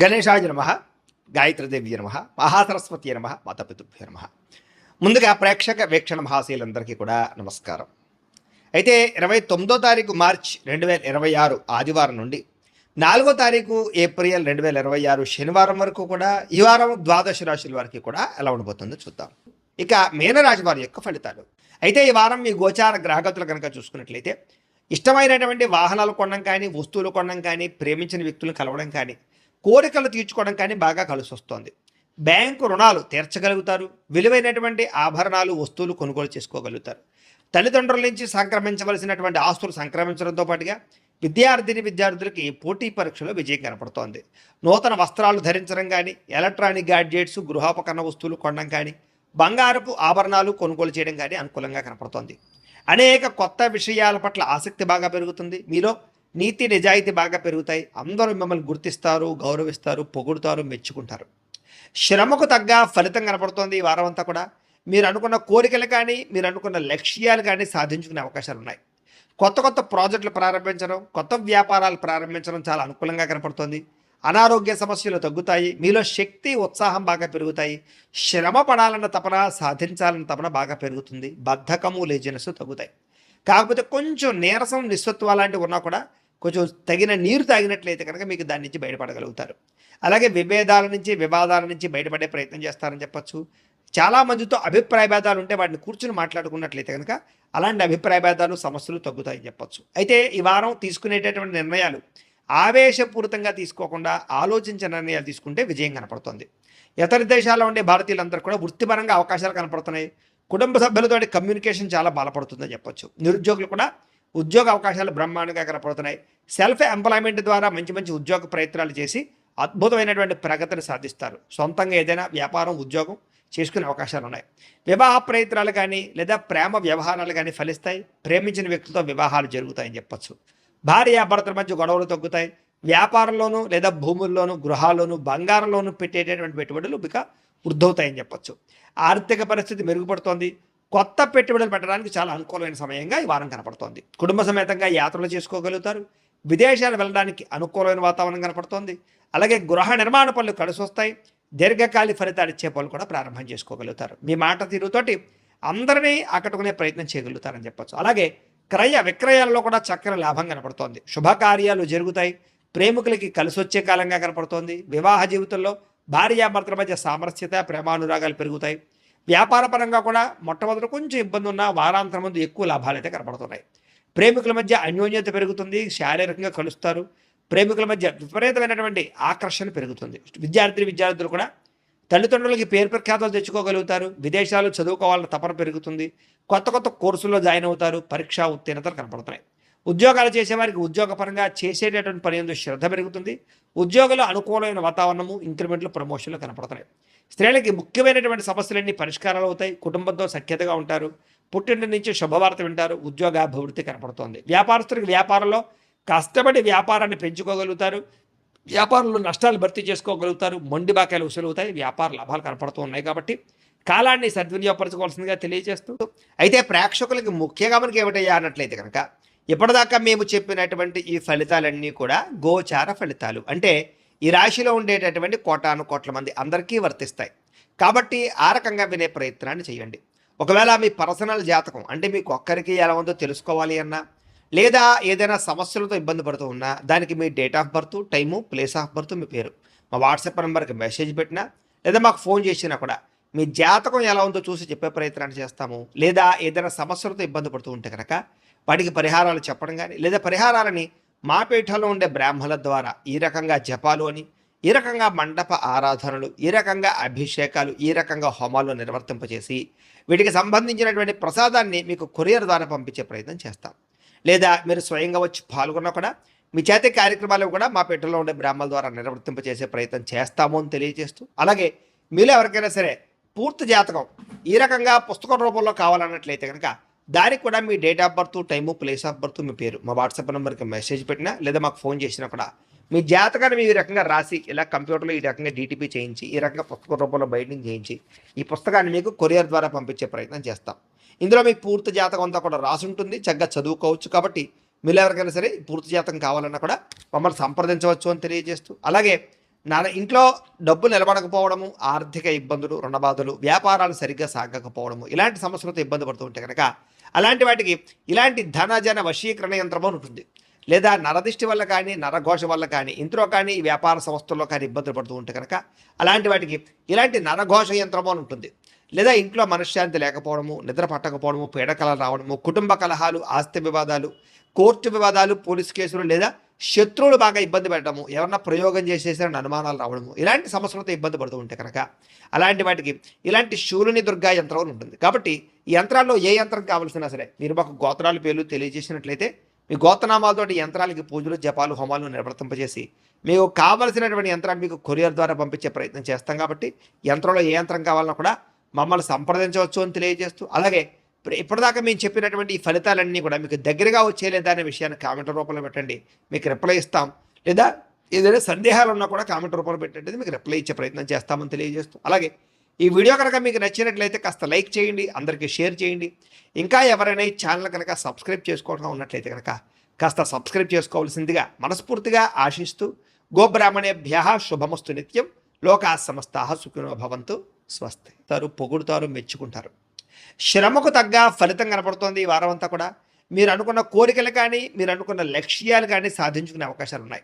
గణేశాయ నమః, గాయత్రీదేవి నమః, మహాసరస్వతి నమః, మాతాపితృభ్యో నమః. ముందుగా ప్రేక్షక వీక్షణ మహాశీలందరికీ కూడా నమస్కారం. అయితే 29వ తారీఖు మార్చ్ 2026 ఆదివారం నుండి 4వ తారీఖు ఏప్రిల్ 2026 శనివారం వరకు కూడా ఈ వారం ద్వాదశ రాశుల వారికి కూడా ఎలా ఉండబోతుందో చూద్దాం. ఇక మీనరాశి వారి యొక్క ఫలితాలు. అయితే ఈ వారం మీ గోచార గ్రహగతులు కనుక చూసుకున్నట్లయితే ఇష్టమైనటువంటి వాహనాలు కొనడం కానీ, వస్తువులు కొనడం కానీ, ప్రేమించిన వ్యక్తులను కలవడం కానీ, కోరికలు తీర్చుకోవడం కానీ బాగా కలిసి వస్తుంది. బ్యాంకు రుణాలు తీర్చగలుగుతారు. విలువైనటువంటి ఆభరణాలు, వస్తువులు కొనుగోలు చేసుకోగలుగుతారు. తల్లిదండ్రుల నుంచి సంక్రమించవలసినటువంటి ఆస్తులు సంక్రమించడంతో పాటుగా విద్యార్థులకి పోటీ పరీక్షలో విజయం కనపడుతోంది. నూతన వస్త్రాలు ధరించడం కానీ, ఎలక్ట్రానిక్ గ్యాడ్జెట్స్, గృహోపకరణ వస్తువులు కొనడం కానీ, బంగారపు ఆభరణాలు కొనుగోలు చేయడం కానీ అనుకూలంగా కనపడుతోంది. అనేక కొత్త విషయాల పట్ల ఆసక్తి బాగా పెరుగుతుంది. మీలో నీతి నిజాయితీ బాగా పెరుగుతాయి. అందరూ మిమ్మల్ని గుర్తిస్తారు, గౌరవిస్తారు, పొగుడుతారు, మెచ్చుకుంటారు. శ్రమకు తగ్గ ఫలితం కనపడుతోంది ఈ వారం అంతా కూడా. మీరు అనుకున్న కోరికలు కానీ, మీరు అనుకున్న లక్ష్యాలు కానీ సాధించుకునే అవకాశాలు ఉన్నాయి. కొత్త కొత్త ప్రాజెక్టులు ప్రారంభించడం, కొత్త వ్యాపారాలు ప్రారంభించడం చాలా అనుకూలంగా కనపడుతోంది. అనారోగ్య సమస్యలు తగ్గుతాయి. మీలో శక్తి, ఉత్సాహం బాగా పెరుగుతాయి. శ్రమ పడాలన్న తపన, సాధించాలన్న తపన బాగా పెరుగుతుంది. బద్ధకము, లేజినెస్ తగ్గుతాయి. కాకపోతే కొంచెం నీరసం, నిస్సత్వ లాంటివి ఉన్నా కూడా కొంచెం తగిన నీరు తాగినట్లయితే కనుక మీకు దాని నుంచి బయటపడగలుగుతారు. అలాగే విభేదాల నుంచి, వివాదాల నుంచి బయటపడే ప్రయత్నం చేస్తారని చెప్పచ్చు. చాలామందితో అభిప్రాయ భేదాలు ఉంటే వాటిని కూర్చుని మాట్లాడుకున్నట్లయితే కనుక అలాంటి అభిప్రాయ భేదాలు, సమస్యలు తగ్గుతాయని చెప్పచ్చు. అయితే ఈ వారం తీసుకునేటటువంటి నిర్ణయాలు ఆవేశపూరితంగా తీసుకోకుండా ఆలోచించిన నిర్ణయాలు తీసుకుంటే విజయం కనపడుతుంది. ఇతర దేశాల్లో ఉండే భారతీయులందరూ కూడా వృత్తిపరంగా అవకాశాలు కనపడుతున్నాయి. కుటుంబ సభ్యులతో కమ్యూనికేషన్ చాలా బలపడుతుందని చెప్పొచ్చు. నిరుద్యోగులు కూడా ఉద్యోగ అవకాశాలు బ్రహ్మాండంగా కనపడుతున్నాయి. సెల్ఫ్ ఎంప్లాయ్మెంట్ ద్వారా మంచి మంచి ఉద్యోగ ప్రయత్నాలు చేసి అద్భుతమైనటువంటి ప్రగతిని సాధిస్తారు. సొంతంగా ఏదైనా వ్యాపారం, ఉద్యోగం చేసుకునే అవకాశాలు ఉన్నాయి. వివాహ ప్రయత్నాలు కానీ లేదా ప్రేమ వ్యవహారాలు కానీ ఫలిస్తాయి. ప్రేమించిన వ్యక్తులతో వివాహాలు జరుగుతాయని చెప్పొచ్చు. భార్యాభర్తల మధ్య గొడవలు తగ్గుతాయి. వ్యాపారంలోనూ లేదా భూముల్లోనూ, గృహాల్లోనూ, బంగారంలోనూ పెట్టేటటువంటి పెట్టుబడులు ఇక వృద్ధవుతాయని చెప్పొచ్చు. ఆర్థిక పరిస్థితి మెరుగుపడుతోంది. కొత్త పెట్టుబడులు పెట్టడానికి చాలా అనుకూలమైన సమయంగా ఈ వారం కనపడుతోంది. కుటుంబ సమేతంగా యాత్రలు చేసుకోగలుగుతారు. విదేశాలు వెళ్ళడానికి అనుకూలమైన వాతావరణం కనపడుతోంది. అలాగే గృహ నిర్మాణ పనులు కలిసి వస్తాయి. దీర్ఘకాలిక ఫలితాలు ఇచ్చే పనులు కూడా ప్రారంభం చేసుకోగలుగుతారు. మీ మాట తీరుతోటి అందరినీ ఆకట్టుకునే ప్రయత్నం చేయగలుగుతారని చెప్పొచ్చు. అలాగే క్రయ విక్రయాలలో కూడా చక్కని లాభం కనపడుతోంది. శుభకార్యాలు జరుగుతాయి. ప్రేమికులకి కలిసి వచ్చే కాలంగా కనపడుతోంది. వివాహ జీవితంలో భార్యాభర్తల మధ్య సామరస్యత, ప్రేమానురాగాలు పెరుగుతాయి. వ్యాపార పరంగా కూడా మొట్టమొదటి కొంచెం ఇబ్బంది ఉన్న వారాంతరం ముందు ఎక్కువ లాభాలు అయితే కనపడుతున్నాయి. ప్రేమికుల మధ్య అన్యోన్యత పెరుగుతుంది. శారీరకంగా కలుస్తారు. ప్రేమికుల మధ్య విపరీతమైనటువంటి ఆకర్షణ పెరుగుతుంది. విద్యార్థులు కూడా తల్లిదండ్రులకి పేరు ప్రఖ్యాతలు తెచ్చుకోగలుగుతారు. విదేశాలు చదువుకోవాలన్న తపన పెరుగుతుంది. కొత్త కొత్త కోర్సుల్లో జాయిన్ అవుతారు. పరీక్షా ఉత్తీర్ణతలు కనపడుతున్నాయి. ఉద్యోగాలు చేసేవారికి ఉద్యోగపరంగా చేసేటటువంటి పని ఎందుకు శ్రద్ధ పెరుగుతుంది. ఉద్యోగులు అనుకూలమైన వాతావరణము, ఇంక్రిమెంట్లు, ప్రమోషన్లు కనపడుతున్నాయి. స్త్రీలకి ముఖ్యమైనటువంటి సమస్యలన్నీ పరిష్కారాలు అవుతాయి. కుటుంబంతో సఖ్యతగా ఉంటారు. పుట్టింటి నుంచి శుభవార్త వింటారు. ఉద్యోగాభివృద్ధి కనపడుతోంది. వ్యాపారస్తులకు వ్యాపారంలో కష్టపడి వ్యాపారాన్ని పెంచుకోగలుగుతారు. వ్యాపారంలో నష్టాలు భర్తీ చేసుకోగలుగుతారు. మొండి బాకాయలు వసూలవుతాయి. వ్యాపార లాభాలు కనపడుతూ ఉన్నాయి. కాబట్టి కాలాన్ని సద్వినియోగపరచుకోవాల్సిందిగా తెలియజేస్తూ, అయితే ప్రేక్షకులకి ముఖ్యంగా మనకి ఏమిటయ్యా అన్నట్లయితే కనుక ఇప్పటిదాకా మేము చెప్పినటువంటి ఈ ఫలితాలన్నీ కూడా గోచార ఫలితాలు. అంటే ఈ రాశిలో ఉండేటటువంటి కోటాను కోట్ల మంది అందరికీ వర్తిస్తాయి. కాబట్టి ఆ రకంగా వినే ప్రయత్నాన్ని చేయండి. ఒకవేళ మీ పర్సనల్ జాతకం అంటే మీకు ఒక్కరికి ఎలా ఉందో తెలుసుకోవాలి అన్నా, లేదా ఏదైనా సమస్యలతో ఇబ్బంది పడుతూ ఉన్నా, దానికి మీ date of birth, time, place of birth, మీ పేరు మా వాట్సాప్ నెంబర్కి మెసేజ్ పెట్టినా, లేదా మాకు ఫోన్ చేసినా కూడా మీ జాతకం ఎలా ఉందో చూసి చెప్పే ప్రయత్నాన్ని చేస్తాము. లేదా ఏదైనా సమస్యలతో ఇబ్బంది పడుతూ ఉంటే కనుక వాటికి పరిహారాలు చెప్పడం కానీ, లేదా పరిహారాలని మా పీఠంలో ఉండే బ్రాహ్మణుల ద్వారా ఈ రకంగా జపాలు అని, ఈ రకంగా మండప ఆరాధనలు, ఈ రకంగా అభిషేకాలు, ఈ రకంగా హోమాలు నిర్వర్తింపచేసి వీటికి సంబంధించినటువంటి ప్రసాదాన్ని మీకు కొరియర్ ద్వారా పంపించే ప్రయత్నం చేస్తాం. లేదా మీరు స్వయంగా వచ్చి పాల్గొన్నా కూడా మీ చేతి కార్యక్రమాలు కూడా మా పీఠంలో ఉండే బ్రాహ్మణుల ద్వారా నిర్వర్తింపచేసే ప్రయత్నం చేస్తాము అని తెలియజేస్తూ, అలాగే మీలో ఎవరికైనా సరే పూర్తి జాతకం ఈ రకంగా పుస్తకం రూపంలో కావాలన్నట్లయితే కనుక దానికి కూడా మీ date of birth, time, place of birth, మీ పేరు మా వాట్సాప్ నెంబర్కి మెసేజ్ పెట్టినా, లేదా మాకు ఫోన్ చేసినా కూడా మీ జాతకాన్ని మీ రకంగా రాసి ఇలా కంప్యూటర్లో ఈ రకంగా డీటీపీ చేయించి, ఈ రకంగా పుస్తక రూపంలో బైండింగ్ చేయించి ఈ పుస్తకాన్ని మీకు కొరియర్ ద్వారా పంపించే ప్రయత్నం చేస్తాం. ఇందులో మీకు పూర్తి జాతకం అంతా కూడా రాసి ఉంటుంది. చక్కగా చదువుకోవచ్చు. కాబట్టి మీరు ఎవరికైనా సరే పూర్తి జాతకం కావాలన్నా కూడా మమ్మల్ని సంప్రదించవచ్చు అని తెలియజేస్తూ, అలాగే ఇంట్లో డబ్బు నిలబడకపోవడము, ఆర్థిక ఇబ్బందులు, రుణబాధలు, వ్యాపారాలు సరిగ్గా సాగకపోవడము, ఇలాంటి సమస్యలతో ఇబ్బంది పడుతూ ఉంటే కనుక అలాంటి వాటికి ఇలాంటి ధనజన వశీకరణ యంత్రం అని ఉంటుంది. లేదా నరదిష్టి వల్ల కానీ, నరఘోష వల్ల కానీ, ఇంట్లో కానీ, ఈ వ్యాపార సంస్థల్లో కానీ ఇబ్బందులు పడుతూ ఉంటే కనుక అలాంటి వాటికి ఇలాంటి నరఘోష యంత్రము అని ఉంటుంది. లేదా ఇంట్లో మనశ్శాంతి లేకపోవడము, నిద్ర పట్టకపోవడము, పీడకలలు రావడము, కుటుంబ కలహాలు, ఆస్తి వివాదాలు, కోర్టు వివాదాలు, పోలీస్ కేసులు, లేదా శత్రువులు బాగా ఇబ్బంది పెట్టడము, ఎవరన్నా ప్రయోగం చేసేసారని అనుమానాలు రావడము, ఇలాంటి సమస్యలతో ఇబ్బంది పడుతూ ఉంటే కనుక అలాంటి వాటికి ఇలాంటి శూలిని దుర్గా యంత్రం అని ఉంటుంది. కాబట్టి ఈ యంత్రాల్లో ఏ యంత్రం కావాల్సినా సరే మీరు మాకు గోత్రాలు పేర్లు తెలియజేసినట్లయితే మీ గోత్రనామాలతోటి యంత్రాలకి పూజలు, జపాలు, హోమాలు నిర్వర్తింపజేసి మీకు కావలసినటువంటి యంత్రాన్ని మీకు కొరియర్ ద్వారా పంపించే ప్రయత్నం చేస్తాం. కాబట్టి యంత్రంలో ఏ యంత్రం కావాలన్నా కూడా మమ్మల్ని సంప్రదించవచ్చు అని తెలియజేస్తూ, అలాగే ఇప్పటిదాకా మేము చెప్పినటువంటి ఈ ఫలితాలన్నీ కూడా మీకు దగ్గరగా వచ్చేలేదా అనే విషయాన్ని కామెంట్ రూపంలో పెట్టండి, మీకు రిప్లై ఇస్తాం. లేదా ఏదైనా సందేహాలు ఉన్నా కూడా కామెంట్ రూపంలో పెట్టండి, మీకు రిప్లై ఇచ్చే ప్రయత్నం చేస్తామని తెలియజేస్తూ, అలాగే ఈ వీడియో కనుక మీకు నచ్చినట్లయితే కాస్త లైక్ చేయండి, అందరికీ షేర్ చేయండి. ఇంకా ఎవరైనా ఈ ఛానల్ కనుక సబ్స్క్రైబ్ చేసుకోవడం ఉన్నట్లయితే కనుక కాస్త సబ్స్క్రైబ్ చేసుకోవాల్సిందిగా మనస్ఫూర్తిగా ఆశిస్తూ, గోబ్రాహ్మణేభ్యః శుభమస్తు నిత్యం, లోకా సమస్తాః సుఖినో భవంతు, స్వస్తి. పొగుడుతారు, మెచ్చుకుంటారు. శ్రమకు తగ్గ ఫలితం కనపడుతోంది ఈ వారం అంతా కూడా. మీరు అనుకున్న కోరికలు కానీ, మీరు అనుకున్న లక్ష్యాలు కానీ సాధించుకునే అవకాశాలు ఉన్నాయి.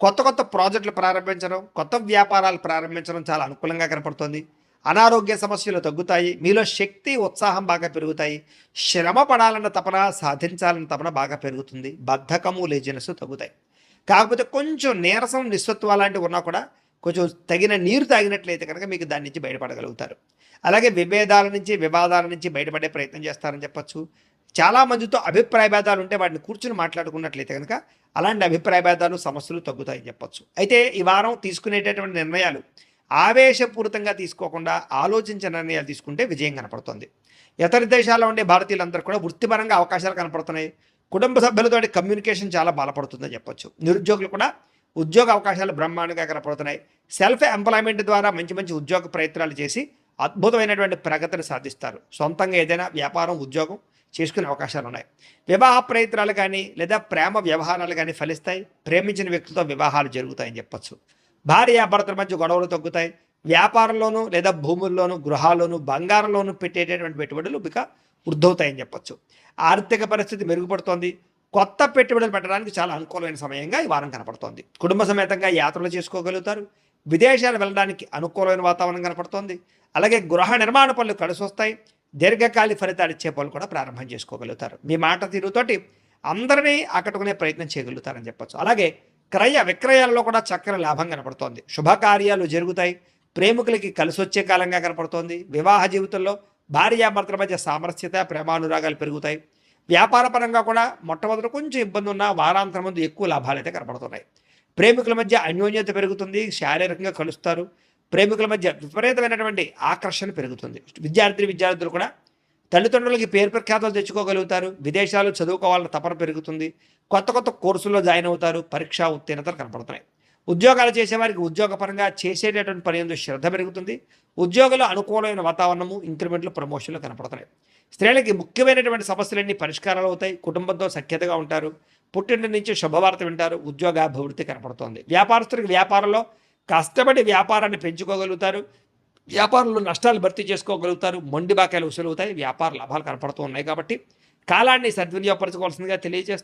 కొత్త కొత్త ప్రాజెక్టులు ప్రారంభించడం, కొత్త వ్యాపారాలు ప్రారంభించడం చాలా అనుకూలంగా కనపడుతోంది. అనారోగ్య సమస్యలు తగ్గుతాయి, మీలో శక్తి, ఉత్సాహం బాగా పెరుగుతాయి. శ్రమ పడాలన్న తపన, సాధించాలన్న తపన బాగా పెరుగుతుంది. బద్ధకము, లేజినెస్ తగ్గుతాయి. కాకపోతే కొంచెం నీరసం, నిస్సత్వం లాంటివి ఉన్నా కూడా కొంచెం తగిన నీరు తాగినట్లయితే కనుక మీకు దాని నుంచి బయటపడగలుగుతారు. అలాగే విభేదాల నుంచి, వివాదాల నుంచి బయటపడే ప్రయత్నం చేస్తారని చెప్పచ్చు. చాలామందితో అభిప్రాయ భేదాలు ఉంటే వాటిని కూర్చుని మాట్లాడుకున్నట్లయితే కనుక అలాంటి అభిప్రాయ భేదాలు, సమస్యలు తగ్గుతాయని చెప్పచ్చు. అయితే ఈ వారం తీసుకునేటటువంటి నిర్ణయాలు ఆవేశపూరితంగా తీసుకోకుండా ఆలోచించిన నిర్ణయాలు తీసుకుంటే విజయం కనపడుతుంది. ఇతర దేశాల్లో ఉండే భారతీయులందరూ కూడా వృత్తిపరంగా అవకాశాలు కనపడుతున్నాయి. కుటుంబ సభ్యులతో కమ్యూనికేషన్ చాలా బలపడుతుందని చెప్పొచ్చు. నిరుద్యోగులు కూడా ఉద్యోగ అవకాశాలు బ్రహ్మాండంగా కనపడుతున్నాయి. సెల్ఫ్ ఎంప్లాయ్మెంట్ ద్వారా మంచి మంచి ఉద్యోగ ప్రయత్నాలు చేసి అద్భుతమైనటువంటి ప్రగతిని సాధిస్తారు. సొంతంగా ఏదైనా వ్యాపారం, ఉద్యోగం చేసుకునే అవకాశాలు ఉన్నాయి. వివాహ ప్రయత్నాలు కానీ, లేదా ప్రేమ వ్యవహారాలు కానీ ఫలిస్తాయి. ప్రేమించిన వ్యక్తులతో వివాహాలు జరుగుతాయని చెప్పచ్చు. భార్యాభర్తల మధ్య గొడవలు తగ్గుతాయి. వ్యాపారంలోనూ, లేదా భూముల్లోనూ, గృహాల్లోనూ, బంగారంలోనూ పెట్టేటటువంటి పెట్టుబడులు ఇక వృద్ధవుతాయని చెప్పచ్చు. ఆర్థిక పరిస్థితి మెరుగుపడుతోంది. కొత్త పెట్టుబడులు పెట్టడానికి చాలా అనుకూలమైన సమయంగా ఈ వారం కనపడుతోంది. కుటుంబ సమేతంగా యాత్రలు చేసుకోగలుగుతారు. విదేశాలు వెళ్ళడానికి అనుకూలమైన వాతావరణం కనపడుతోంది. అలాగే గృహ నిర్మాణ పనులు కలిసి వస్తాయి. దీర్ఘకాలిక ఫలితాలు ఇచ్చే పనులు కూడా ప్రారంభం చేసుకోగలుగుతారు. మీ మాట తీరుతోటి అందరినీ ఆకట్టుకునే ప్రయత్నం చేయగలుగుతారని చెప్పచ్చు. అలాగే క్రయ విక్రయాలలో కూడా చక్కని లాభం కనపడుతోంది. శుభకార్యాలు జరుగుతాయి. ప్రేమికులకి కలిసి వచ్చే కాలంగా కనపడుతోంది. వివాహ జీవితంలో భార్యాభర్తల మధ్య సామరస్యత, ప్రేమానురాగాలు పెరుగుతాయి. వ్యాపార పరంగా కూడా మొట్టమొదటి కొంచెం ఇబ్బంది ఉన్న వారాంతరం ముందు ఎక్కువ లాభాలు అయితే కనపడుతున్నాయి. ప్రేమికుల మధ్య అన్యోన్యత పెరుగుతుంది. శారీరకంగా కలుస్తారు. ప్రేమికుల మధ్య విపరీతమైనటువంటి ఆకర్షణ పెరుగుతుంది. విద్యార్థులు కూడా తల్లిదండ్రులకి పేరు ప్రఖ్యాతలు తెచ్చుకోగలుగుతారు. విదేశాలు చదువుకోవాలన్న తపన పెరుగుతుంది. కొత్త కొత్త కోర్సుల్లో జాయిన్ అవుతారు. పరీక్షా ఉత్తీర్ణతలు కనపడుతున్నాయి. ఉద్యోగాలు చేసేవారికి ఉద్యోగపరంగా చేసేటటువంటి పని ఎందు శ్రద్ధ పెరుగుతుంది. ఉద్యోగులు అనుకూలమైన వాతావరణము, ఇంక్రిమెంట్లు, ప్రమోషన్లు కనపడుతున్నాయి. స్త్రీలకి ముఖ్యమైనటువంటి సమస్యలన్నీ పరిష్కారాలు అవుతాయి. కుటుంబంతో సఖ్యతగా ఉంటారు. పుట్టింటి నుంచి శుభవార్త వింటారు. ఉద్యోగాభివృద్ధి కనపడుతోంది. వ్యాపారస్తులకు వ్యాపారంలో కష్టపడి వ్యాపారాన్ని పెంచుకోగలుగుతారు. వ్యాపారంలో నష్టాలు భర్తీ చేసుకోగలుగుతారు. మొండి బాకాయలు వసూలవుతాయి. వ్యాపార లాభాలు కనపడుతూ ఉన్నాయి. కాబట్టి కాలాన్ని సద్వినియోగపరచుకోవాల్సిందిగా తెలియజేస్తారు.